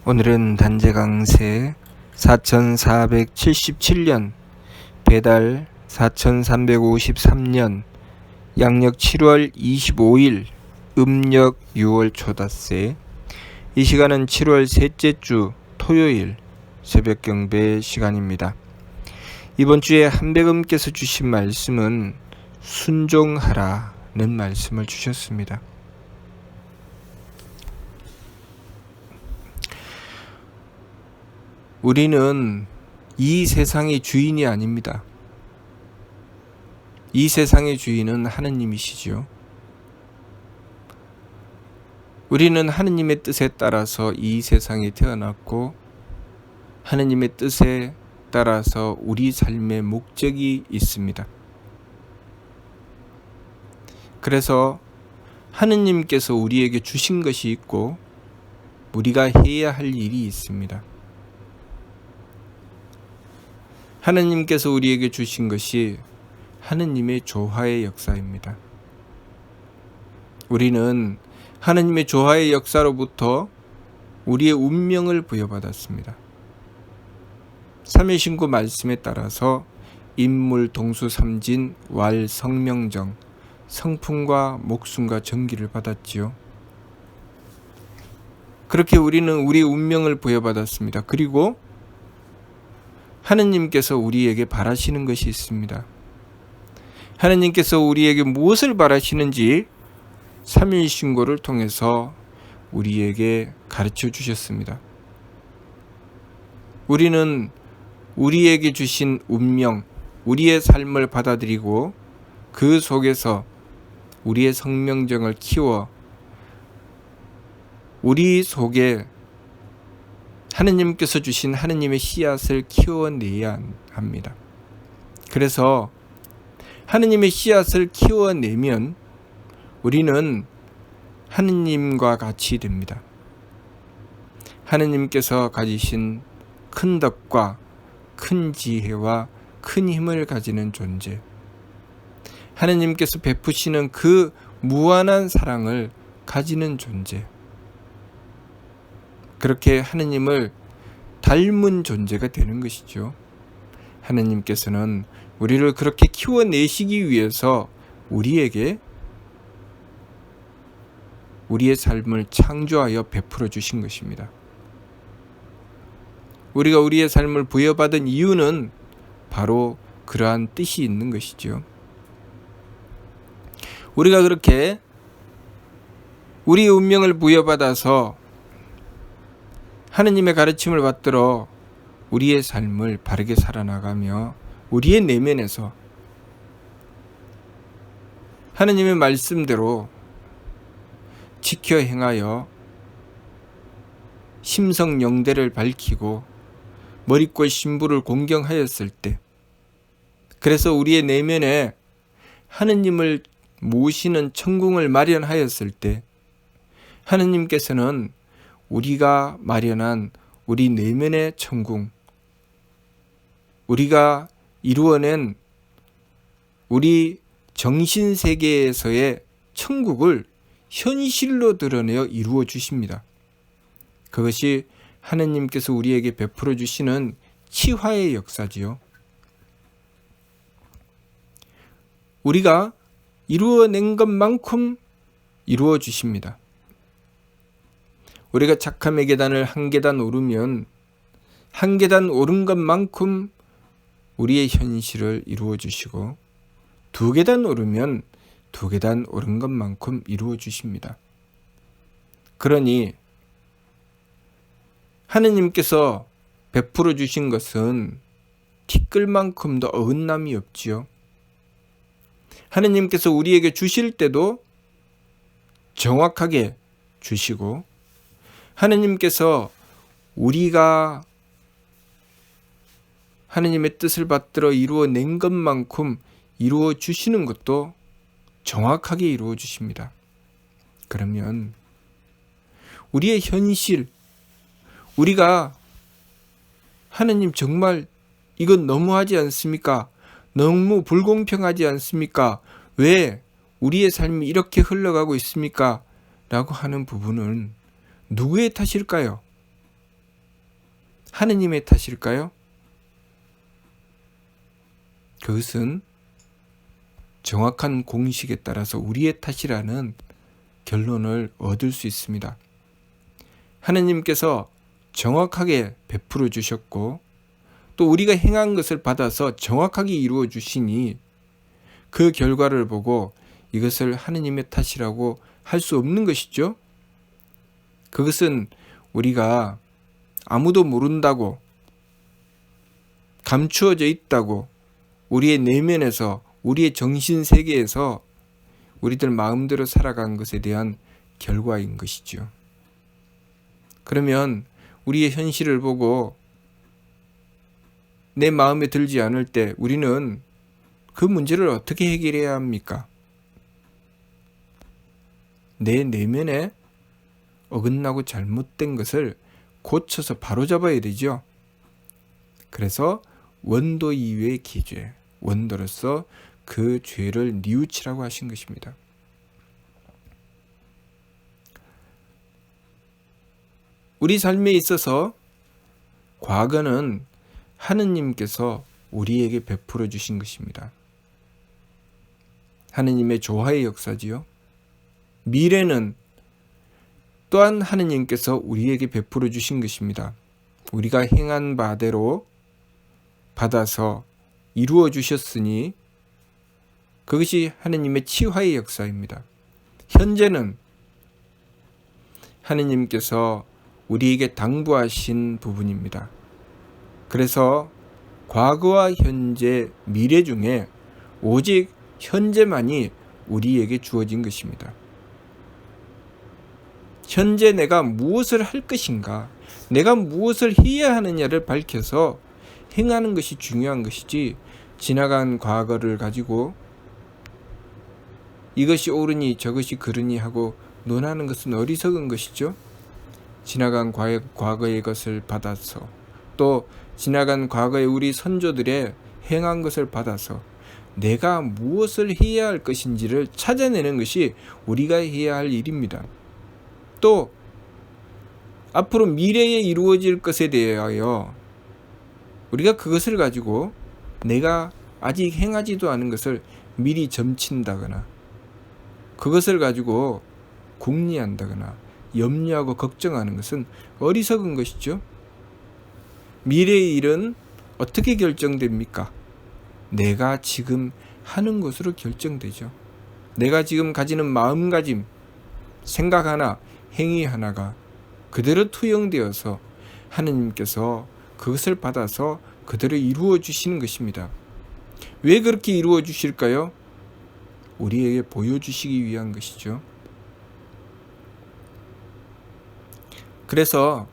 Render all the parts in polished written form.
오늘은 단재강세 4477년 배달 4353년 양력 7월 25일 음력 6월 초닷새. 이 시간은 7월 셋째 주 토요일 새벽 경배 시간입니다. 이번 주에 한백음께서 주신 말씀은 순종하라는 말씀을 주셨습니다. 우리는 이 세상의 주인이 아닙니다. 이 세상의 주인은 하느님이시죠. 우리는 하느님의 뜻에 따라서 이 세상에 태어났고 하느님의 뜻에 따라서 우리 삶의 목적이 있습니다. 그래서 하느님께서 우리에게 주신 것이 있고 우리가 해야 할 일이 있습니다. 하느님께서 우리에게 주신 것이 하느님의 조화의 역사입니다. 우리는 하느님의 조화의 역사로부터 우리의 운명을 부여받았습니다. 삼일신구 말씀에 따라서 인물, 동수, 삼진, 왈, 성명정, 성품과 목숨과 정기를 받았지요. 그렇게 우리는 우리의 운명을 부여받았습니다. 그리고 하느님께서 우리에게 바라시는 것이 있습니다. 하느님께서 우리에게 무엇을 바라시는지 삼일신고를 통해서 우리에게 가르쳐 주셨습니다. 우리는 우리에게 주신 운명, 우리의 삶을 받아들이고 그 속에서 우리의 성명정을 키워 우리 속에 하느님께서 주신 하느님의 씨앗을 키워내야 합니다. 그래서 하느님의 씨앗을 키워내면 우리는 하느님과 같이 됩니다. 하느님께서 가지신 큰 덕과 큰 지혜와 큰 힘을 가지는 존재, 하느님께서 베푸시는 그 무한한 사랑을 가지는 존재, 그렇게 하느님을 닮은 존재가 되는 것이죠. 하느님께서는 우리를 그렇게 키워내시기 위해서 우리에게 우리의 삶을 창조하여 베풀어 주신 것입니다. 우리가 우리의 삶을 부여받은 이유는 바로 그러한 뜻이 있는 것이죠. 우리가 그렇게 우리의 운명을 부여받아서 하느님의 가르침을 받들어 우리의 삶을 바르게 살아나가며 우리의 내면에서 하느님의 말씀대로 지켜 행하여 심성영대를 밝히고 머릿골 신부를 공경하였을 때, 그래서 우리의 내면에 하느님을 모시는 천궁을 마련하였을 때 하느님께서는 우리가 마련한 우리 내면의 천궁, 우리가 이루어낸 우리 정신세계에서의 천국을 현실로 드러내어 이루어 주십니다. 그것이 하느님께서 우리에게 베풀어 주시는 치화의 역사지요. 우리가 이루어낸 것만큼 이루어 주십니다. 우리가 착함의 계단을 한 계단 오르면 한 계단 오른 것만큼 우리의 현실을 이루어 주시고 두 계단 오르면 두 계단 오른 것만큼 이루어 주십니다. 그러니 하느님께서 베풀어 주신 것은 티끌만큼도 어긋남이 없지요. 하느님께서 우리에게 주실 때도 정확하게 주시고 하느님께서 우리가 하느님의 뜻을 받들어 이루어낸 것만큼 이루어 주시는 것도 정확하게 이루어 주십니다. 그러면 우리의 현실, 우리가 하느님 정말 이건 너무하지 않습니까? 너무 불공평하지 않습니까? 왜 우리의 삶이 이렇게 흘러가고 있습니까? 라고 하는 부분은 누구의 탓일까요? 하느님의 탓일까요? 그것은 정확한 공식에 따라서 우리의 탓이라는 결론을 얻을 수 있습니다. 하느님께서 정확하게 베풀어 주셨고 또 우리가 행한 것을 받아서 정확하게 이루어 주시니 그 결과를 보고 이것을 하느님의 탓이라고 할 수 없는 것이죠. 그것은 우리가 아무도 모른다고 감추어져 있다고 우리의 내면에서 우리의 정신세계에서 우리들 마음대로 살아간 것에 대한 결과인 것이죠. 그러면 우리의 현실을 보고 내 마음에 들지 않을 때 우리는 그 문제를 어떻게 해결해야 합니까? 내 내면에 어긋나고 잘못된 것을 고쳐서 바로잡아야 되죠. 그래서 원도 이외의 기죄, 원도로서 그 죄를 뉘우치라고 하신 것입니다. 우리 삶에 있어서 과거는 하느님께서 우리에게 베풀어 주신 것입니다. 하느님의 조화의 역사지요. 미래는 또한 하느님께서 우리에게 베풀어 주신 것입니다. 우리가 행한 바대로 받아서 이루어 주셨으니 그것이 하느님의 치화의 역사입니다. 현재는 하느님께서 우리에게 당부하신 부분입니다. 그래서 과거와 현재, 미래 중에 오직 현재만이 우리에게 주어진 것입니다. 현재 내가 무엇을 할 것인가, 내가 무엇을 해야 하느냐를 밝혀서 행하는 것이 중요한 것이지 지나간 과거를 가지고 이것이 옳으니 저것이 그르니 하고 논하는 것은 어리석은 것이죠. 지나간 과거의 것을 받아서 또 지나간 과거의 우리 선조들의 행한 것을 받아서 내가 무엇을 해야 할 것인지를 찾아내는 것이 우리가 해야 할 일입니다. 또 앞으로 미래에 이루어질 것에 대하여 우리가 그것을 가지고 내가 아직 행하지도 않은 것을 미리 점친다거나 그것을 가지고 궁리한다거나 염려하고 걱정하는 것은 어리석은 것이죠. 미래의 일은 어떻게 결정됩니까? 내가 지금 하는 것으로 결정되죠. 내가 지금 가지는 마음가짐, 생각 하나, 행위 하나가 그대로 투영되어서 하느님께서 그것을 받아서 그대로 이루어 주시는 것입니다. 왜 그렇게 이루어 주실까요? 우리에게 보여주시기 위한 것이죠. 그래서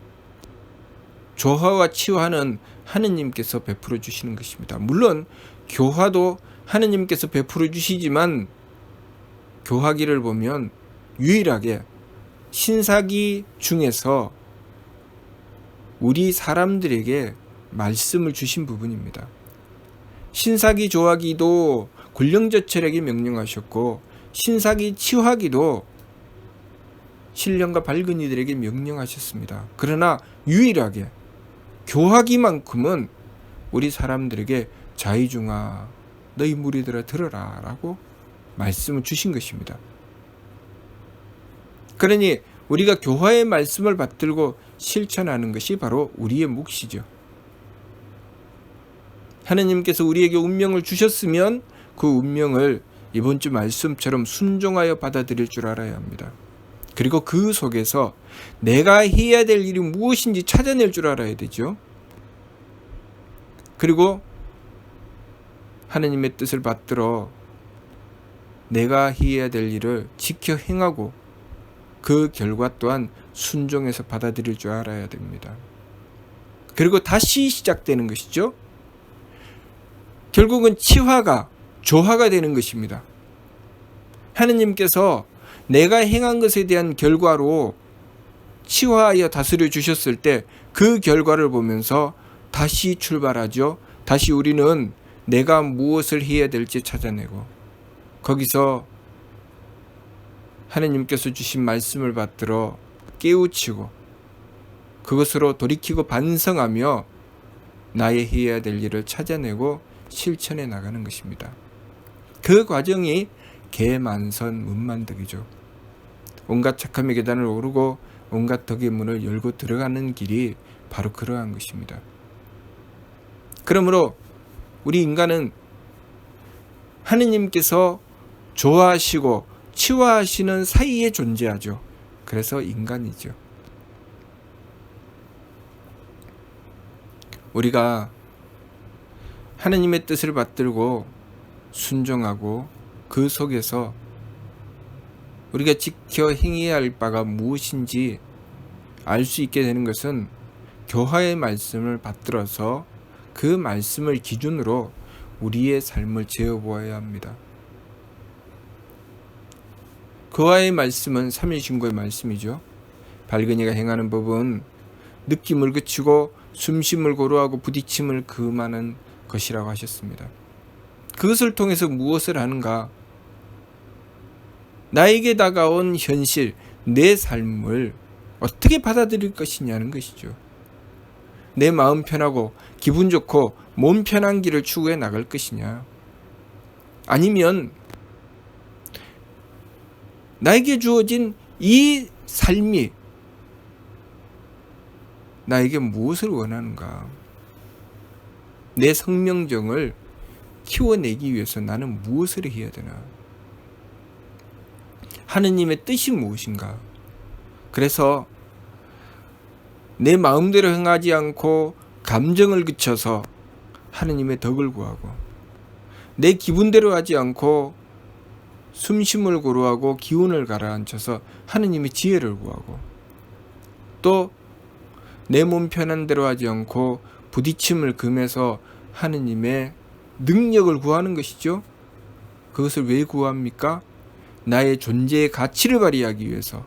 조화와 치화는 하느님께서 베풀어 주시는 것입니다. 물론 교화도 하느님께서 베풀어 주시지만 교화기를 보면 유일하게 신사기 중에서 우리 사람들에게 말씀을 주신 부분입니다. 신사기 조화기도 굴령저철에게 명령하셨고 신사기 치화기도 신령과 밝은 이들에게 명령하셨습니다. 그러나 유일하게 교화기만큼은 우리 사람들에게 자의중아 너희 무리들아 들어라 라고 말씀을 주신 것입니다. 그러니 우리가 교화의 말씀을 받들고 실천하는 것이 바로 우리의 몫이죠. 하느님께서 우리에게 운명을 주셨으면 그 운명을 이번 주 말씀처럼 순종하여 받아들일 줄 알아야 합니다. 그리고 그 속에서 내가 해야 될 일이 무엇인지 찾아낼 줄 알아야 되죠. 그리고 하느님의 뜻을 받들어 내가 해야 될 일을 지켜 행하고 그 결과 또한 순종해서 받아들일 줄 알아야 됩니다. 그리고 다시 시작되는 것이죠. 결국은 치화가 조화가 되는 것입니다. 하느님께서 내가 행한 것에 대한 결과로 치화하여 다스려 주셨을 때 그 결과를 보면서 다시 출발하죠. 다시 우리는 내가 무엇을 해야 될지 찾아내고 거기서 하느님께서 주신 말씀을 받들어 깨우치고 그것으로 돌이키고 반성하며 나의 해야 될 일을 찾아내고 실천해 나가는 것입니다. 그 과정이 개만선 문만덕이죠. 온갖 착함의 계단을 오르고 온갖 덕의 문을 열고 들어가는 길이 바로 그러한 것입니다. 그러므로 우리 인간은 하느님께서 좋아하시고 치워하시는 사이에 존재하죠. 그래서 인간이죠. 우리가 하느님의 뜻을 받들고 순종하고 그 속에서 우리가 지켜 행해야 할 바가 무엇인지 알 수 있게 되는 것은 교화의 말씀을 받들어서 그 말씀을 기준으로 우리의 삶을 재어보아야 합니다. 교화의 말씀은 삼일신고의 말씀이죠. 밝은 이가 행하는 법은 느낌을 그치고 숨쉼을 고루하고 부딪힘을 금하는 것이라고 하셨습니다. 그것을 통해서 무엇을 하는가? 나에게 다가온 현실, 내 삶을 어떻게 받아들일 것이냐는 것이죠. 내 마음 편하고 기분 좋고 몸 편한 길을 추구해 나갈 것이냐? 아니면 나에게 주어진 이 삶이 나에게 무엇을 원하는가? 내 성명정을 키워내기 위해서 나는 무엇을 해야 되나? 하느님의 뜻이 무엇인가? 그래서 내 마음대로 행하지 않고 감정을 그쳐서 하느님의 덕을 구하고, 내 기분대로 하지 않고 숨심을 고루하고 기운을 가라앉혀서 하느님의 지혜를 구하고, 또 내 몸 편한 대로 하지 않고 부딪힘을 금해서 하느님의 능력을 구하는 것이죠. 그것을 왜 구합니까? 나의 존재의 가치를 발휘하기 위해서,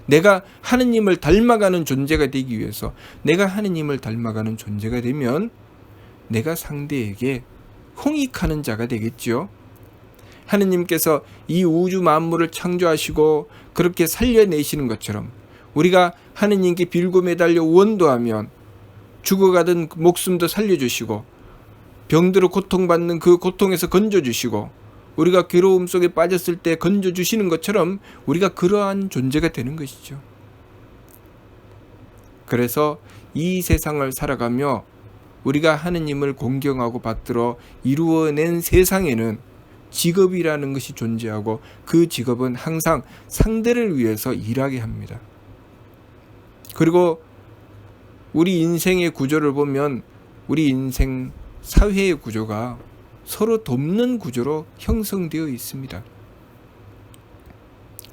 내가 하느님을 닮아가는 존재가 되기 위해서. 내가 하느님을 닮아가는 존재가 되면 내가 상대에게 홍익하는 자가 되겠죠. 하느님께서 이 우주 만물을 창조하시고 그렇게 살려내시는 것처럼 우리가 하느님께 빌고 매달려 원도하면 죽어가던 목숨도 살려주시고, 병들어 고통받는 그 고통에서 건져주시고, 우리가 괴로움 속에 빠졌을 때 건져주시는 것처럼 우리가 그러한 존재가 되는 것이죠. 그래서 이 세상을 살아가며 우리가 하느님을 공경하고 받들어 이루어낸 세상에는 직업이라는 것이 존재하고, 그 직업은 항상 상대를 위해서 일하게 합니다. 그리고 우리 인생의 구조를 보면 우리 인생 사회의 구조가 서로 돕는 구조로 형성되어 있습니다.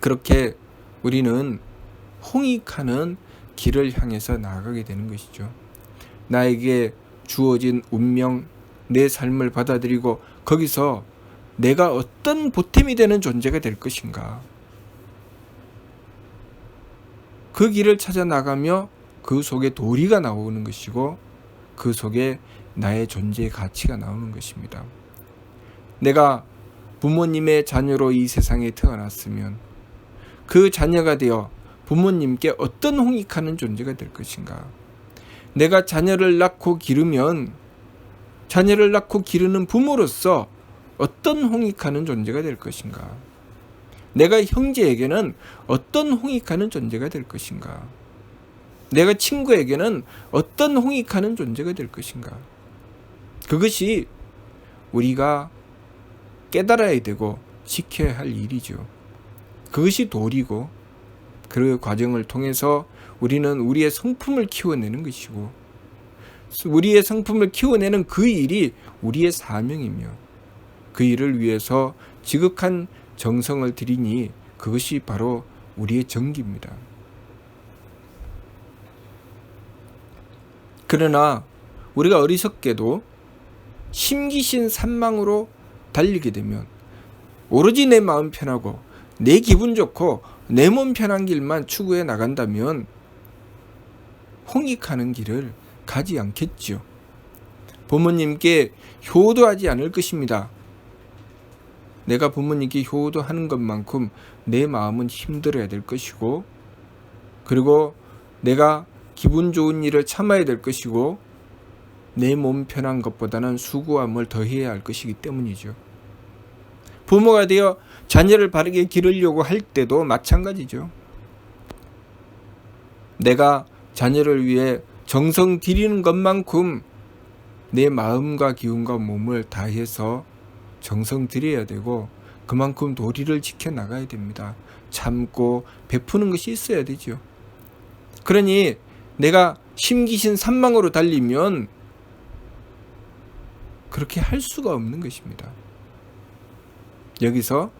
그렇게 우리는 홍익하는 길을 향해서 나아가게 되는 것이죠. 나에게 주어진 운명, 내 삶을 받아들이고 거기서 내가 어떤 보탬이 되는 존재가 될 것인가, 그 길을 찾아 나가며 그 속에 도리가 나오는 것이고, 그 속에 나의 존재의 가치가 나오는 것입니다. 내가 부모님의 자녀로 이 세상에 태어났으면 그 자녀가 되어 부모님께 어떤 홍익하는 존재가 될 것인가? 내가 자녀를 낳고 기르면 자녀를 낳고 기르는 부모로서 어떤 홍익하는 존재가 될 것인가? 내가 형제에게는 어떤 홍익하는 존재가 될 것인가? 내가 친구에게는 어떤 홍익하는 존재가 될 것인가? 그것이 우리가 깨달아야 되고 지켜야 할 일이죠. 그것이 도리고, 그 과정을 통해서 우리는 우리의 성품을 키워내는 것이고, 우리의 성품을 키워내는 그 일이 우리의 사명이며, 그 일을 위해서 지극한 정성을 들이니 그것이 바로 우리의 정기입니다. 그러나 우리가 어리석게도 심기신 산망으로 달리게 되면 오로지 내 마음 편하고 내 기분 좋고 내 몸 편한 길만 추구해 나간다면 홍익하는 길을 가지 않겠죠. 부모님께 효도하지 않을 것입니다. 내가 부모님께 효도하는 것만큼 내 마음은 힘들어야 될 것이고, 그리고 내가 기분 좋은 일을 참아야 될 것이고 내 몸 편한 것보다는 수고함을 더해야 할 것이기 때문이죠. 부모가 되어 자녀를 바르게 기르려고 할 때도 마찬가지죠. 내가 자녀를 위해 정성 들이는 것만큼 내 마음과 기운과 몸을 다해서 정성 들여야 되고 그만큼 도리를 지켜나가야 됩니다. 참고 베푸는 것이 있어야 되죠. 그러니 내가 심기신 산망으로 달리면 그렇게 할 수가 없는 것입니다. 여기서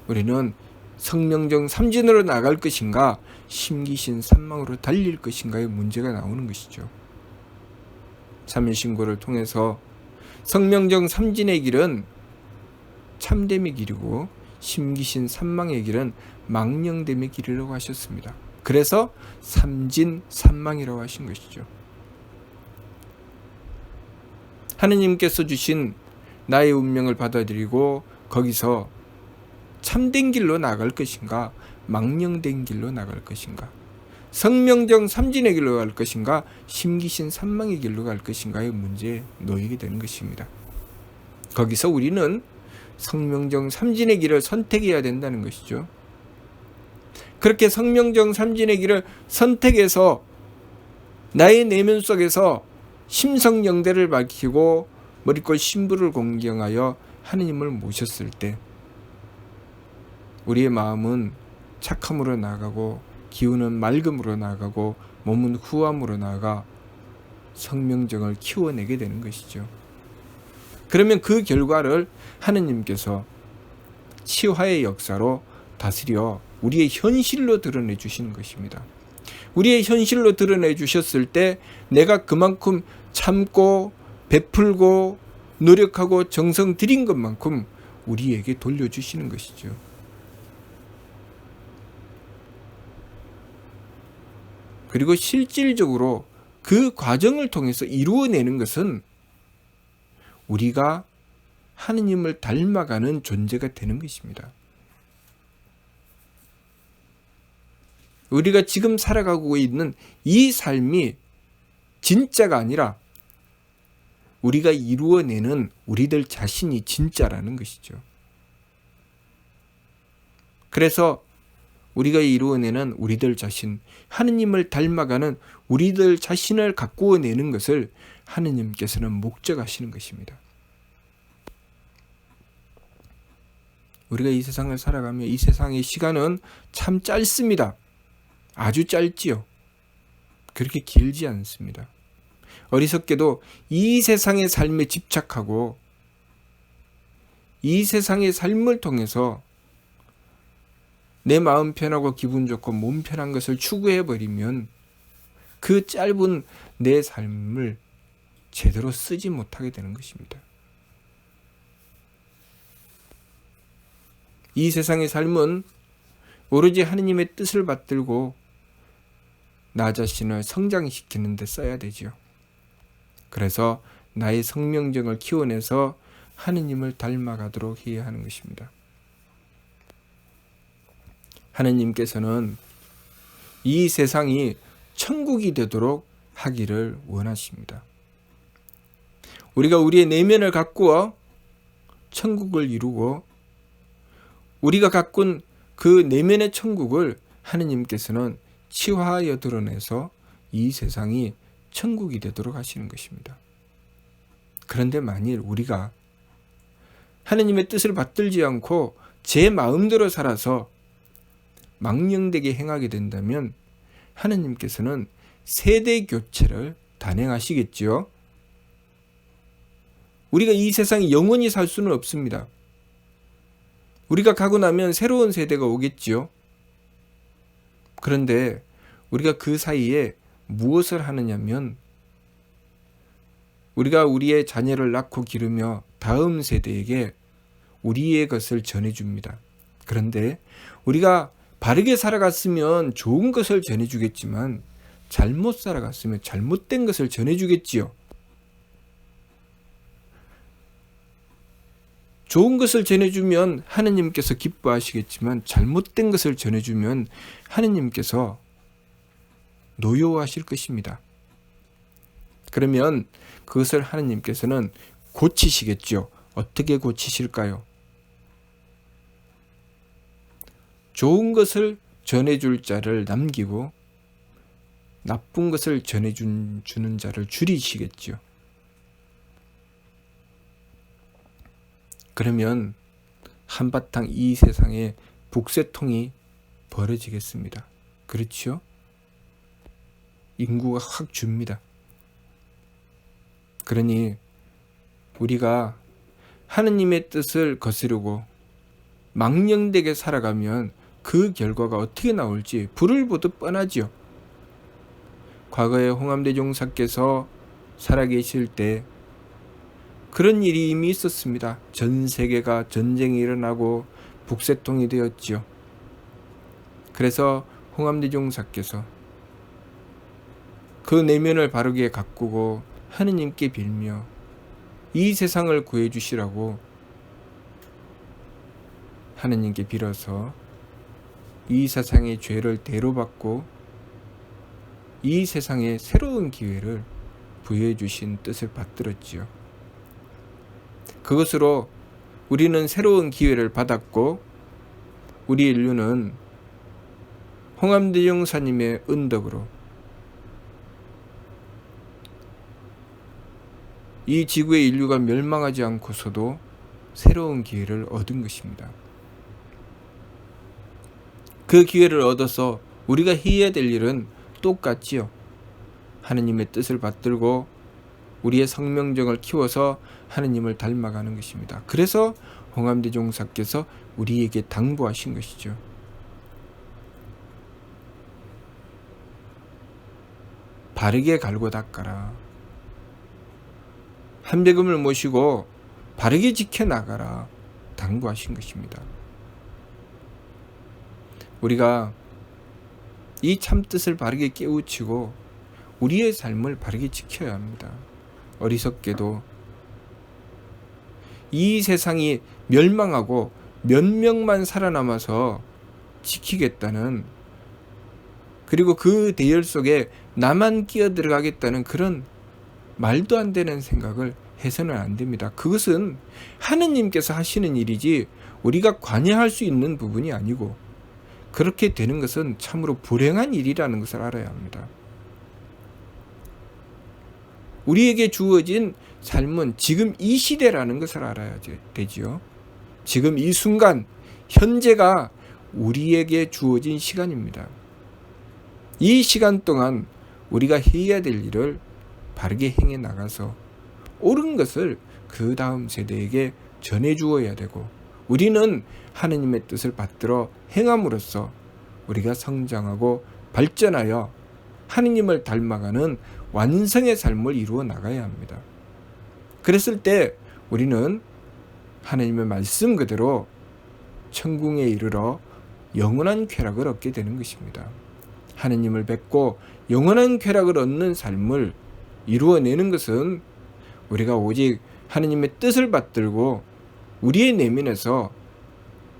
우리는 성명정 삼진으로 나갈 것인가 심기신 산망으로 달릴 것인가의 문제가 나오는 것이죠. 참여신고를 통해서 성명정 삼진의 길은 참됨의 길이고 심기신 산망의 길은 망령됨의 길이라고 하셨습니다. 그래서 삼진 산망이라고 하신 것이죠. 하느님께서 주신 나의 운명을 받아들이고 거기서 참된 길로 나갈 것인가 망령된 길로 나갈 것인가 성명정 삼진의 길로 갈 것인가 심기신 산망의 길로 갈 것인가의 문제에 놓이게 되는 것입니다. 거기서 우리는 성명정 삼진의 길을 선택해야 된다는 것이죠. 그렇게 성명정 삼진의 길을 선택해서 나의 내면 속에서 심성영대를 밝히고 머리꼴 신부를 공경하여 하느님을 모셨을 때 우리의 마음은 착함으로 나아가고 기운은 맑음으로 나아가고 몸은 후함으로 나아가 성명정을 키워내게 되는 것이죠. 그러면 그 결과를 하느님께서 치화의 역사로 다스려 우리의 현실로 드러내 주시는 것입니다. 우리의 현실로 드러내 주셨을 때 내가 그만큼 참고 베풀고 노력하고 정성 들인 것만큼 우리에게 돌려주시는 것이죠. 그리고 실질적으로 그 과정을 통해서 이루어내는 것은 우리가 하느님을 닮아가는 존재가 되는 것입니다. 우리가 지금 살아가고 있는 이 삶이 진짜가 아니라 우리가 이루어내는 우리들 자신이 진짜라는 것이죠. 그래서 우리가 이루어내는 우리들 자신, 하느님을 닮아가는 우리들 자신을 가꾸어내는 것을 하느님께서는 목적하시는 것입니다. 우리가 이 세상을 살아가며 이 세상의 시간은 참 짧습니다. 아주 짧지요. 그렇게 길지 않습니다. 어리석게도 이 세상의 삶에 집착하고 이 세상의 삶을 통해서 내 마음 편하고 기분 좋고 몸 편한 것을 추구해버리면 그 짧은 내 삶을 제대로 쓰지 못하게 되는 것입니다. 이 세상의 삶은 오로지 하느님의 뜻을 받들고 나 자신을 성장시키는 데 써야 되죠. 그래서 나의 성명정을 키워내서 하느님을 닮아가도록 해야 하는 것입니다. 하느님께서는 이 세상이 천국이 되도록 하기를 원하십니다. 우리가 우리의 내면을 가꾸어 천국을 이루고 우리가 가꾼 그 내면의 천국을 하느님께서는 치화하여 드러내서 이 세상이 천국이 되도록 하시는 것입니다. 그런데 만일 우리가 하느님의 뜻을 받들지 않고 제 마음대로 살아서 망령되게 행하게 된다면 하느님께서는 세대 교체를 단행하시겠지요. 우리가 이 세상에 영원히 살 수는 없습니다. 우리가 가고 나면 새로운 세대가 오겠지요. 그런데 우리가 그 사이에 무엇을 하느냐면 우리가 우리의 자녀를 낳고 기르며 다음 세대에게 우리의 것을 전해줍니다. 그런데 우리가 바르게 살아갔으면 좋은 것을 전해주겠지만 잘못 살아갔으면 잘못된 것을 전해주겠지요. 좋은 것을 전해주면 하느님께서 기뻐하시겠지만 잘못된 것을 전해주면 하느님께서 노여워하실 것입니다. 그러면 그것을 하느님께서는 고치시겠죠. 어떻게 고치실까요? 좋은 것을 전해줄 자를 남기고 나쁜 것을 전해주는 자를 줄이시겠죠. 그러면 한바탕 이 세상에 북새통이 벌어지겠습니다. 그렇죠? 인구가 확 줍니다. 그러니 우리가 하느님의 뜻을 거스르고 망령되게 살아가면 그 결과가 어떻게 나올지 불을 보듯 뻔하지요. 과거에 홍암대종사께서 살아계실 때 그런 일이 이미 있었습니다. 전 세계가 전쟁이 일어나고 북새통이 되었지요. 그래서 홍암대종사께서 그 내면을 바르게 가꾸고 하느님께 빌며 이 세상을 구해주시라고 하느님께 빌어서 이 세상의 죄를 대로받고 이 세상에 새로운 기회를 부여해 주신 뜻을 받들었지요. 그것으로 우리는 새로운 기회를 받았고 우리 인류는 홍암대종사님의 은덕으로 이 지구의 인류가 멸망하지 않고서도 새로운 기회를 얻은 것입니다. 그 기회를 얻어서 우리가 해야 될 일은 똑같지요. 하느님의 뜻을 받들고 우리의 성명정을 키워서 하느님을 닮아가는 것입니다. 그래서 홍암대종사께서 우리에게 당부하신 것이죠. 바르게 갈고 닦아라. 한배금을 모시고 바르게 지켜나가라. 당부하신 것입니다. 우리가 이 참뜻을 바르게 깨우치고 우리의 삶을 바르게 지켜야 합니다. 어리석게도 이 세상이 멸망하고 몇 명만 살아남아서 지키겠다는, 그리고 그 대열 속에 나만 끼어들어가겠다는 그런 말도 안 되는 생각을 해서는 안 됩니다. 그것은 하느님께서 하시는 일이지 우리가 관여할 수 있는 부분이 아니고, 그렇게 되는 것은 참으로 불행한 일이라는 것을 알아야 합니다. 우리에게 주어진 삶은 지금 이 시대라는 것을 알아야 되지요. 지금 이 순간, 현재가 우리에게 주어진 시간입니다. 이 시간 동안 우리가 해야 될 일을 바르게 행해 나가서 옳은 것을 그 다음 세대에게 전해 주어야 되고, 우리는 하느님의 뜻을 받들어 행함으로써 우리가 성장하고 발전하여 하느님을 닮아가는 완성의 삶을 이루어 나가야 합니다. 그랬을 때 우리는 하느님의 말씀 그대로 천국에 이르러 영원한 쾌락을 얻게 되는 것입니다. 하느님을 뵙고 영원한 쾌락을 얻는 삶을 이루어내는 것은 우리가 오직 하느님의 뜻을 받들고 우리의 내면에서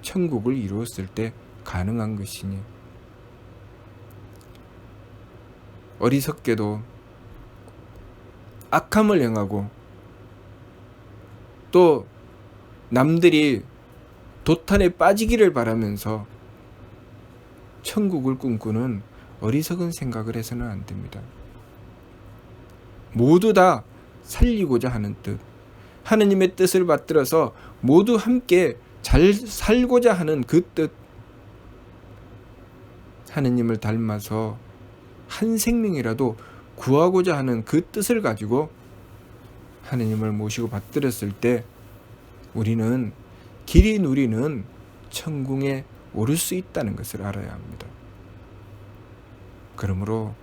천국을 이루었을 때 가능한 것이니, 어리석게도 악함을 행하고 또 남들이 도탄에 빠지기를 바라면서 천국을 꿈꾸는 어리석은 생각을 해서는 안 됩니다. 모두 다 살리고자 하는 뜻, 하느님의 뜻을 받들어서 모두 함께 잘 살고자 하는 그 뜻, 하느님을 닮아서 한 생명이라도 구하고자 하는 그 뜻을 가지고 하느님을 모시고 받들었을 때 우리는 길이 누리는 천국에 오를 수 있다는 것을 알아야 합니다. 그러므로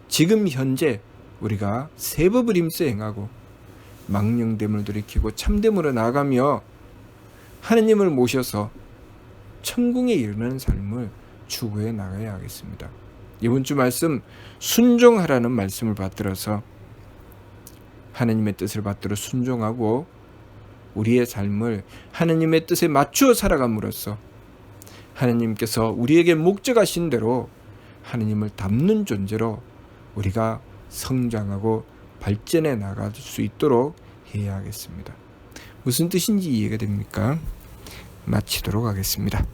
지금 현재 우리가 새 법을 힘써 행하고 망령됨을 돌이키고 참됨으로 나아가며 하느님을 모셔서 천국에 이르는 삶을 추구해 나가야 하겠습니다. 이번 주 말씀, 순종하라는 말씀을 받들어서 하느님의 뜻을 받들어 순종하고 우리의 삶을 하느님의 뜻에 맞추어 살아감으로써 하느님께서 우리에게 목적하신 대로 하느님을 닮는 존재로 우리가 성장하고 발전해 나갈 수 있도록 해야 하겠습니다. 무슨 뜻인지 이해가 됩니까? 마치도록 하겠습니다.